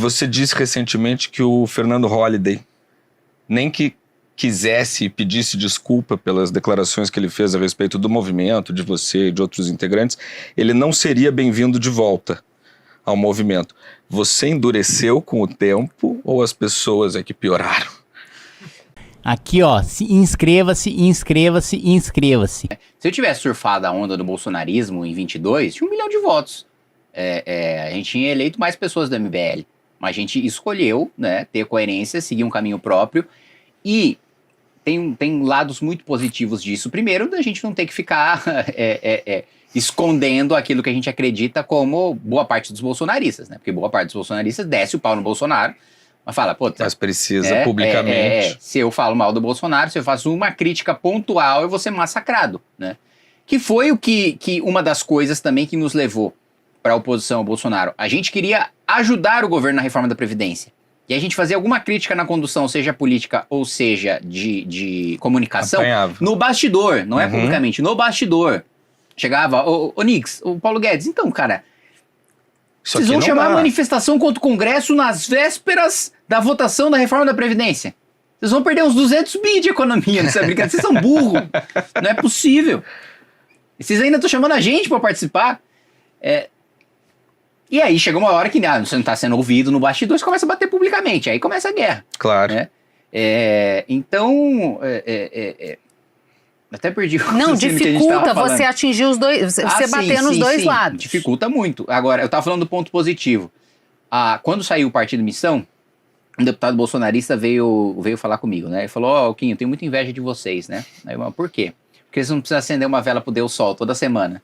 você disse recentemente que o Fernando Holliday, nem que quisesse e pedisse desculpa pelas declarações que ele fez a respeito do movimento, de você e de outros integrantes, ele não seria bem-vindo de volta ao movimento. Você endureceu com o tempo ou as pessoas é que pioraram? Aqui, ó, inscreva-se. Se eu tivesse surfado a onda do bolsonarismo em 22, tinha 1 milhão de votos. A gente tinha eleito mais pessoas do MBL. Mas a gente escolheu, né, ter coerência, seguir um caminho próprio. E tem lados muito positivos disso. Primeiro, da gente não ter que ficar escondendo aquilo que a gente acredita como boa parte dos bolsonaristas, né? Porque boa parte dos bolsonaristas desce o pau no Bolsonaro, mas fala, pô... Mas precisa publicamente. Se eu falo mal do Bolsonaro, se eu faço uma crítica pontual, eu vou ser massacrado, né? Que foi o que uma das coisas também que nos levou para a oposição ao Bolsonaro. A gente queria ajudar o governo na reforma da Previdência. E a gente fazia alguma crítica na condução, seja política ou seja de comunicação, Apanhava. no bastidor, não é publicamente, no bastidor. Chegava, ô Nix, o Paulo Guedes, então, cara, vocês vão chamar a manifestação contra o Congresso nas vésperas da votação da reforma da Previdência. Vocês vão perder uns 200 bi de economia nessa brincadeira. Vocês são burros. Não é possível. E vocês ainda estão chamando a gente para participar. E aí chega uma hora que você não está sendo ouvido no bastidor, você começa a bater publicamente. Aí começa a guerra. Claro. Né? Então... Até perdi o Não, dificulta você atingir os dois, você bater nos dois lados. Dificulta muito. Agora, eu estava falando do ponto positivo. Quando saiu o Partido Missão, um deputado bolsonarista veio falar comigo, né? Ele falou, Quinho, eu tenho muita inveja de vocês, né? Aí eu, por quê? Porque você não precisa acender uma vela pro Deus Sol toda semana.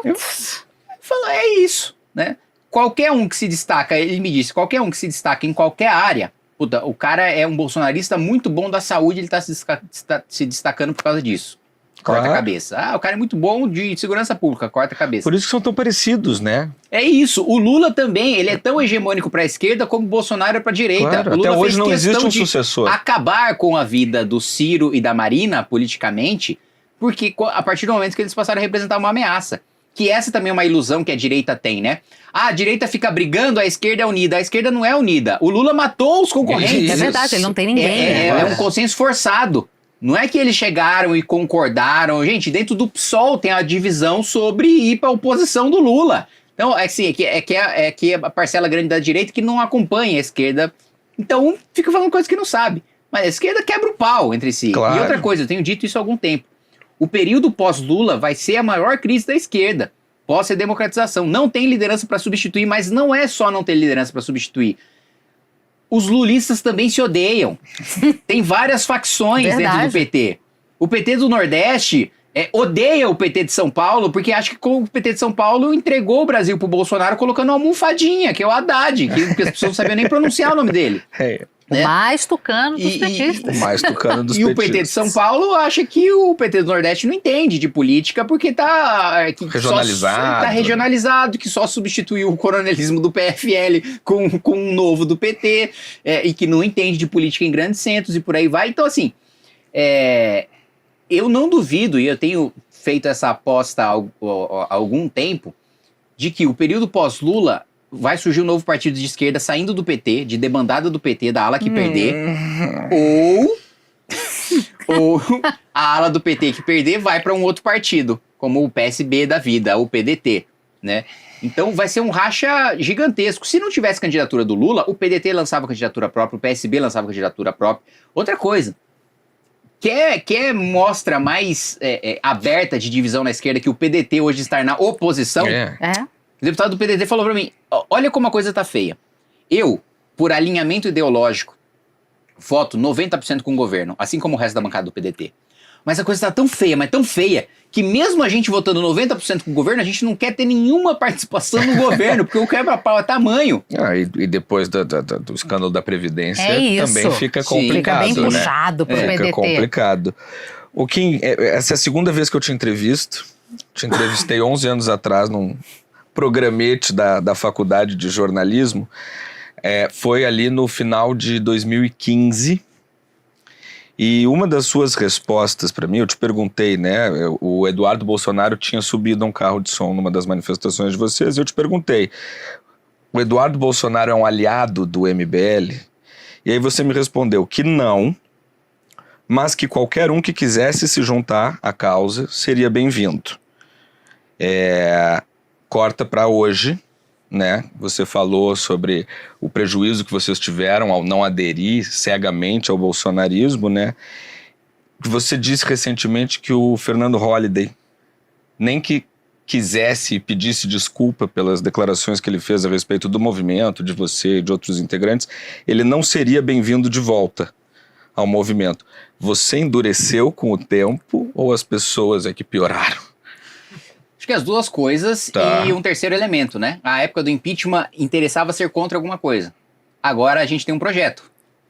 Eu falo, é isso, né? Qualquer um que se destaca, ele me disse, qualquer um que se destaca em qualquer área, puta, o cara é um bolsonarista muito bom da saúde, ele tá se destacando por causa disso. Corta a cabeça. O cara é muito bom de segurança pública, corta a cabeça. Por isso que são tão parecidos, né? É isso. O Lula também, ele é tão hegemônico para a esquerda como o Bolsonaro é para a direita. Claro, o Lula até hoje não existe um de sucessor. Acabar com a vida do Ciro e da Marina politicamente, porque a partir do momento que eles passaram a representar uma ameaça. Que essa também é uma ilusão que a direita tem, né? A direita fica brigando, a esquerda é unida. A esquerda não é unida. O Lula matou os concorrentes. É verdade, ele não tem ninguém. É um consenso forçado. Não é que eles chegaram e concordaram. Gente, dentro do PSOL tem a divisão sobre ir para a oposição do Lula. Então, assim, é que a parcela grande da direita que não acompanha a esquerda. Então, fica falando coisas que não sabe. Mas a esquerda quebra o pau entre si. Claro. E outra coisa, eu tenho dito isso há algum tempo. O período pós-Lula vai ser a maior crise da esquerda. Pós-democratização. Não tem liderança para substituir, mas não é só não ter liderança para substituir. Os lulistas também se odeiam. Tem várias facções dentro do PT. O PT do Nordeste odeia o PT de São Paulo porque acha que o PT de São Paulo entregou o Brasil pro Bolsonaro colocando uma almofadinha, que é o Haddad, que as pessoas não sabiam nem pronunciar o nome dele. O mais tucano dos petistas. O mais tucano dos petistas. E o PT de São Paulo acha que o PT do Nordeste não entende de política porque tá regionalizado, que só substituiu o coronelismo do PFL com um novo do PT, e que não entende de política em grandes centros e por aí vai. Então, assim, eu não duvido, e eu tenho feito essa aposta há algum tempo, de que o período pós-Lula vai surgir um novo partido de esquerda saindo do PT, de debandada do PT, da ala que perder, ou a ala do PT que perder vai para um outro partido, como o PSB da vida, o PDT, né? Então vai ser um racha gigantesco. Se não tivesse candidatura do Lula, o PDT lançava candidatura própria, o PSB lançava candidatura própria. Outra coisa, quer mostra mais aberta de divisão na esquerda que o PDT hoje estar na oposição? O deputado do PDT falou pra mim, olha como a coisa tá feia. Eu, por alinhamento ideológico, voto 90% com o governo, assim como o resto da bancada do PDT. Mas a coisa tá tão feia, mas tão feia, que mesmo a gente votando 90% com o governo, a gente não quer ter nenhuma participação no governo, porque o quebra-pau é tamanho. E depois do escândalo da Previdência, também fica complicado, complicado, fica bem puxado pro PDT. Fica complicado. O Kim, essa é a segunda vez que eu te entrevisto. Te entrevistei 11 anos atrás num programete da faculdade de jornalismo, foi ali no final de 2015, e uma das suas respostas para mim, eu te perguntei, né, o Eduardo Bolsonaro tinha subido a um carro de som numa das manifestações de vocês, e eu te perguntei, o Eduardo Bolsonaro é um aliado do MBL? E aí você me respondeu que não, mas que qualquer um que quisesse se juntar à causa seria bem-vindo. Corta para hoje, né? Você falou sobre o prejuízo que vocês tiveram ao não aderir cegamente ao bolsonarismo, né? Você disse recentemente que o Fernando Holliday, nem que quisesse e pedisse desculpa pelas declarações que ele fez a respeito do movimento, de você e de outros integrantes, ele não seria bem-vindo de volta ao movimento. Você endureceu com o tempo ou as pessoas é que pioraram? Acho que as duas coisas e um terceiro elemento, né? A época do impeachment interessava ser contra alguma coisa. Agora a gente tem um projeto.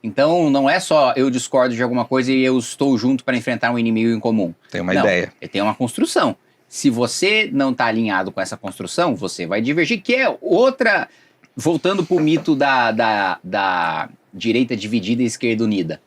Então não é só eu discordo de alguma coisa e eu estou junto para enfrentar um inimigo em comum. Tem uma ideia. Tem uma construção. Se você não está alinhado com essa construção, você vai divergir, que é outra... Voltando para o mito da direita dividida e esquerda unida.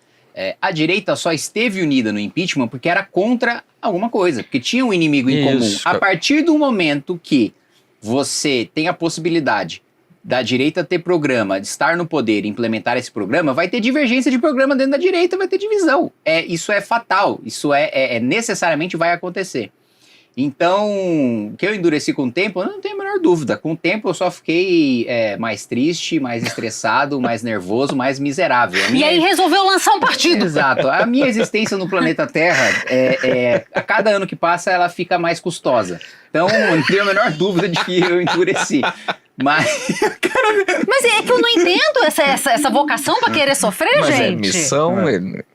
A direita só esteve unida no impeachment porque era contra alguma coisa, porque tinha um inimigo em comum. A partir do momento que você tem a possibilidade da direita ter programa, de estar no poder e implementar esse programa, vai ter divergência de programa dentro da direita, vai ter divisão. Isso é fatal, isso necessariamente vai acontecer. Então, que eu endureci com o tempo, eu não tenho a menor dúvida. Com o tempo eu só fiquei mais triste, mais estressado, mais nervoso, mais miserável. E aí resolveu lançar um partido. Exato. A minha existência no planeta Terra, a cada ano que passa, ela fica mais custosa. Então, eu não tenho a menor dúvida de que eu endureci. Mas é que eu não entendo essa vocação pra querer sofrer, mas gente. É missão,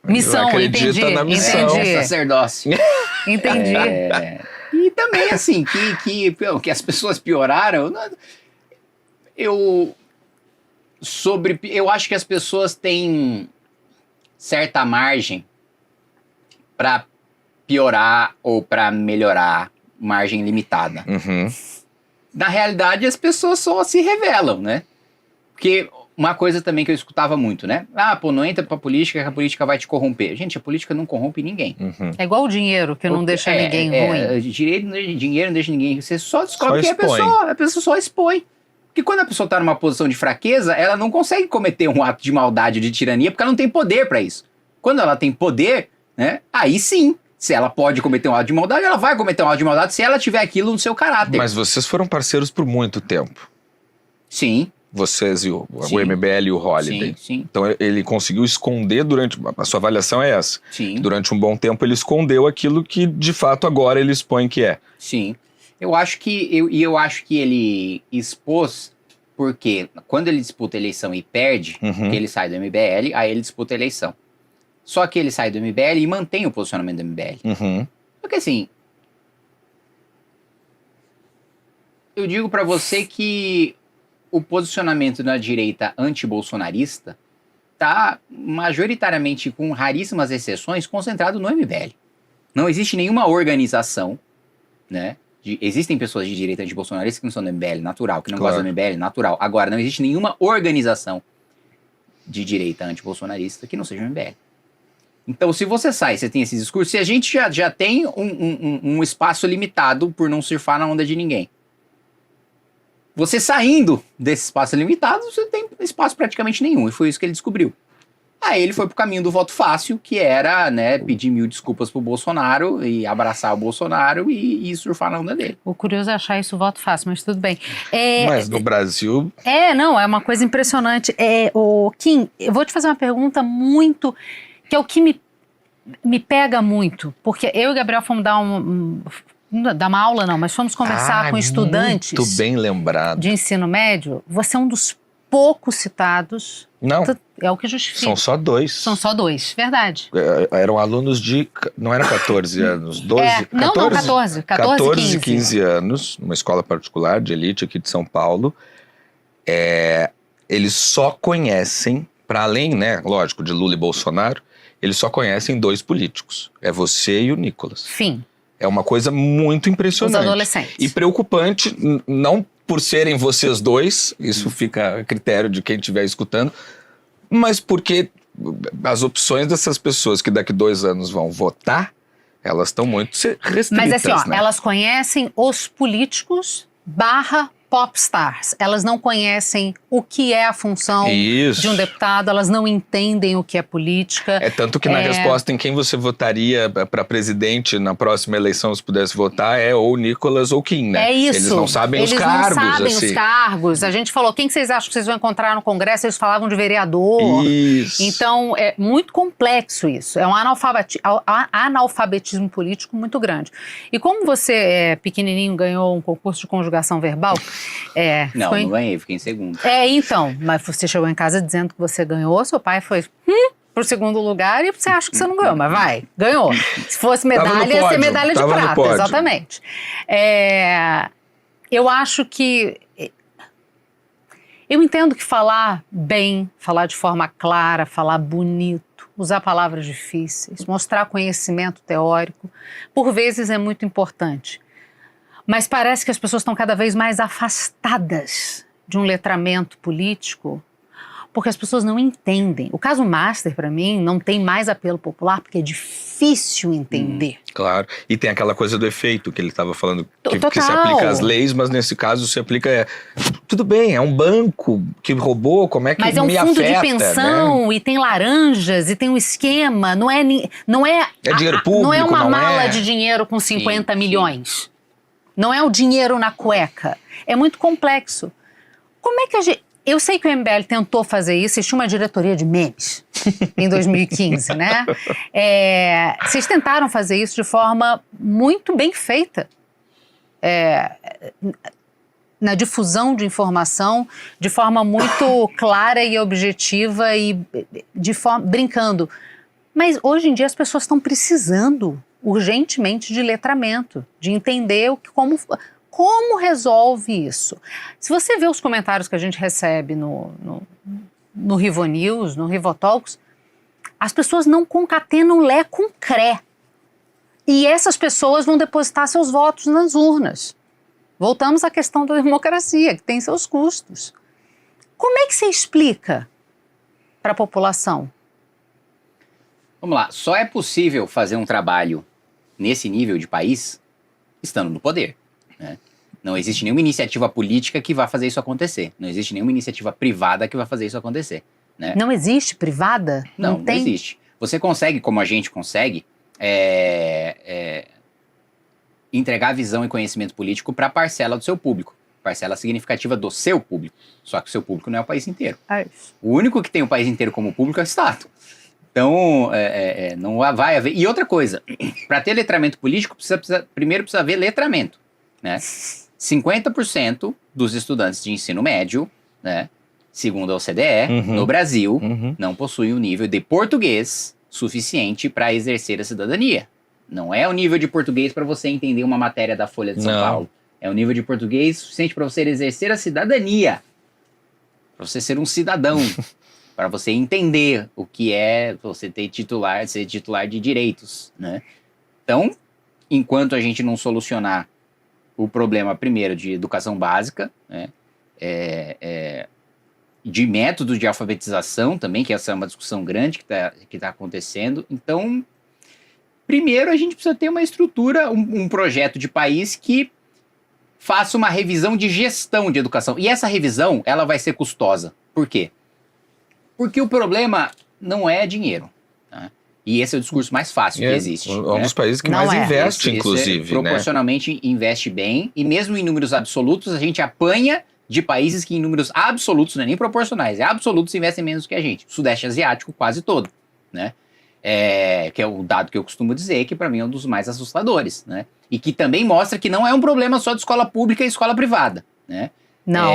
missão, acredita entendi, na missão. entendi. Sacerdócio. Entendi. E também, assim, que as pessoas pioraram, eu acho que as pessoas têm certa margem para piorar ou para melhorar, margem limitada. Uhum. Na realidade, as pessoas só se revelam, né? Porque uma coisa também que eu escutava muito, né? Não entra pra política que a política vai te corromper. Gente, a política não corrompe ninguém. Uhum. É igual o dinheiro, que não deixa ninguém ruim. Dinheiro não deixa ninguém. Você só descobre que a pessoa só expõe. Porque quando a pessoa tá numa posição de fraqueza, ela não consegue cometer um ato de maldade, de tirania, porque ela não tem poder pra isso. Quando ela tem poder, né? Aí sim. Se ela pode cometer um ato de maldade, ela vai cometer um ato de maldade se ela tiver aquilo no seu caráter. Mas vocês foram parceiros por muito tempo. Sim. Vocês e o MBL e o Holliday. Sim. Então ele conseguiu esconder a sua avaliação é essa. Sim. Durante um bom tempo ele escondeu aquilo que de fato agora ele expõe que é. Sim. Eu acho que ele expôs porque quando ele disputa a eleição e perde, que ele sai do MBL, aí ele disputa a eleição. Só que ele sai do MBL e mantém o posicionamento do MBL. Uhum. Porque assim, eu digo pra você que o posicionamento da direita anti-bolsonarista tá majoritariamente, com raríssimas exceções, concentrado no MBL. Não existe nenhuma organização, né? Existem pessoas de direita anti-bolsonarista que não são do MBL, natural, que não gostam do MBL, natural. Agora, não existe nenhuma organização de direita anti-bolsonarista que não seja o MBL. Então, se você sai, você tem esse discurso, se a gente já tem um espaço limitado por não surfar na onda de ninguém. Você saindo desse espaço limitado, você tem espaço praticamente nenhum. E foi isso que ele descobriu. Aí ele foi pro caminho do voto fácil, que era, né, pedir 1000 desculpas pro Bolsonaro e abraçar o Bolsonaro e surfar na onda dele. O curioso é achar isso voto fácil, mas tudo bem. Mas no Brasil... É uma coisa impressionante. Kim, eu vou te fazer uma pergunta muito... que é o que me pega muito. Porque eu e o Gabriel fomos dar uma aula não, mas fomos conversar com estudantes... Muito bem lembrado. ...de ensino médio. Você é um dos poucos citados... Não. É o que justifica. São só 2. São só 2, verdade. Eram alunos de... Não era 14 anos, 12... 14, 14 e 15 anos, numa escola particular de elite aqui de São Paulo. Eles só conhecem, para além, né, lógico, de Lula e Bolsonaro, eles só conhecem 2 políticos. É você e o Nicolas. Fim. É uma coisa muito impressionante. Os adolescentes. E preocupante, não por serem vocês 2, isso fica a critério de quem estiver escutando, mas porque as opções dessas pessoas que daqui 2 anos vão votar, elas estão muito restritas. Mas assim, né? elas conhecem os políticos / popstars. Elas não conhecem o que é a função Isso. de um deputado, elas não entendem o que é política. É tanto que na resposta em quem você votaria para presidente na próxima eleição, se pudesse votar, é ou Nicolas ou Kim, né? É isso. Eles não sabem os Eles cargos. não sabem assim. os cargos. A gente falou, quem que vocês acham que vocês vão encontrar no Congresso? Eles falavam de vereador. Isso. Então, é muito complexo isso. É um analfabetismo político muito grande. E como você, pequenininho, ganhou um concurso de conjugação verbal... Não ganhei, fiquei em segundo. Então, mas você chegou em casa dizendo que você ganhou, seu pai foi pro segundo lugar e você acha que você não ganhou, mas ganhou. Se fosse medalha, ia ser medalha de prata, exatamente. Eu acho que... Eu entendo que falar bem, falar de forma clara, falar bonito, usar palavras difíceis, mostrar conhecimento teórico, por vezes é muito importante. Mas parece que as pessoas estão cada vez mais afastadas de um letramento político, porque as pessoas não entendem. O caso Master, para mim, não tem mais apelo popular, porque é difícil entender. Claro. E tem aquela coisa do efeito que ele estava falando, que Total. se aplica às leis, mas nesse caso se aplica... Tudo bem, é um banco que roubou, como é que me afeta? Mas é um fundo de pensão, né? e tem laranjas, e tem um esquema, não é dinheiro público, não é uma não mala é... de dinheiro com 50 Sim. milhões. Não é o dinheiro na cueca. É muito complexo. Como é que a gente... Eu sei que o MBL tentou fazer isso, existia uma diretoria de memes em 2015, né? Vocês tentaram fazer isso de forma muito bem feita. Na difusão de informação, de forma muito clara e objetiva e brincando. Mas hoje em dia as pessoas estão precisando urgentemente de letramento, de entender como resolve isso. Se você vê os comentários que a gente recebe no Rivo News, no Rivotalks, as pessoas não concatenam Lé com Cré. E essas pessoas vão depositar seus votos nas urnas. Voltamos à questão da democracia, que tem seus custos. Como é que você explica para a população? Vamos lá, só é possível fazer um trabalho nesse nível de país estando no poder, né? Não existe nenhuma iniciativa política que vá fazer isso acontecer. Não existe nenhuma iniciativa privada que vá fazer isso acontecer, né? Não existe privada? Não tem? existe. Você consegue, como a gente consegue, entregar visão e conhecimento político para a parcela do seu público. Parcela significativa do seu público. Só que o seu público não é o país inteiro. O único que tem o país inteiro como público é o Estado. Então, não vai haver... E outra coisa, para ter letramento político, primeiro precisa haver letramento, né? 50% dos estudantes de ensino médio, né, segundo a OCDE, no Brasil, não possuem um nível de português suficiente para exercer a cidadania. Não é o nível de português para você entender uma matéria da Folha de São Paulo. É o nível de português suficiente para você exercer a cidadania. Para você ser um cidadão. Para você entender o que é você ser titular de direitos, né? Então, enquanto a gente não solucionar o problema, primeiro, de educação básica, né, de método de alfabetização também, que essa é uma discussão grande que tá acontecendo. Então, primeiro a gente precisa ter uma estrutura, um projeto de país que faça uma revisão de gestão de educação. E essa revisão, ela vai ser custosa. Por quê? Porque o problema não é dinheiro, né? E esse é o discurso mais fácil que existe. É um dos países que mais investe, inclusive. Proporcionalmente investe bem, e mesmo em números absolutos, a gente apanha de países que em números absolutos, não é nem proporcionais, absolutos investem menos que a gente. O Sudeste Asiático quase todo, né? Que é o dado que eu costumo dizer, que para mim é um dos mais assustadores, né? E que também mostra que não é um problema só de escola pública e escola privada, né? Não.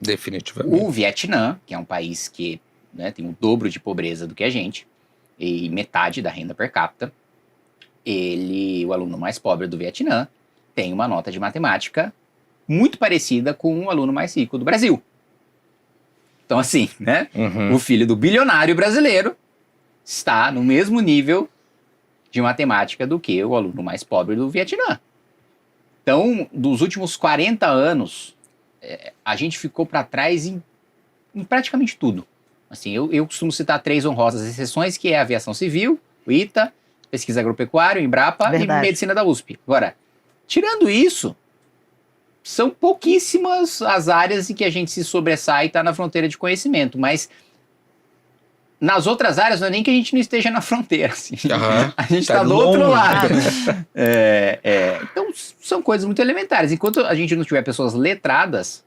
Definitivamente. O Vietnã, que é um país que, né, tem o dobro de pobreza do que a gente, e metade da renda per capita, o aluno mais pobre do Vietnã, tem uma nota de matemática muito parecida com o aluno mais rico do Brasil. Então, assim, né? O filho do bilionário brasileiro está no mesmo nível de matemática do que o aluno mais pobre do Vietnã. Então, dos últimos 40 anos, a gente ficou para trás em praticamente tudo. Assim, eu costumo citar 3 honrosas exceções, que é a aviação civil, o ITA, pesquisa agropecuária, o Embrapa e medicina da USP. Agora, tirando isso, são pouquíssimas as áreas em que a gente se sobressai e está na fronteira de conhecimento, mas nas outras áreas não é nem que a gente não esteja na fronteira, assim. A gente está do outro lado. Então, são coisas muito elementares. Enquanto a gente não tiver pessoas letradas,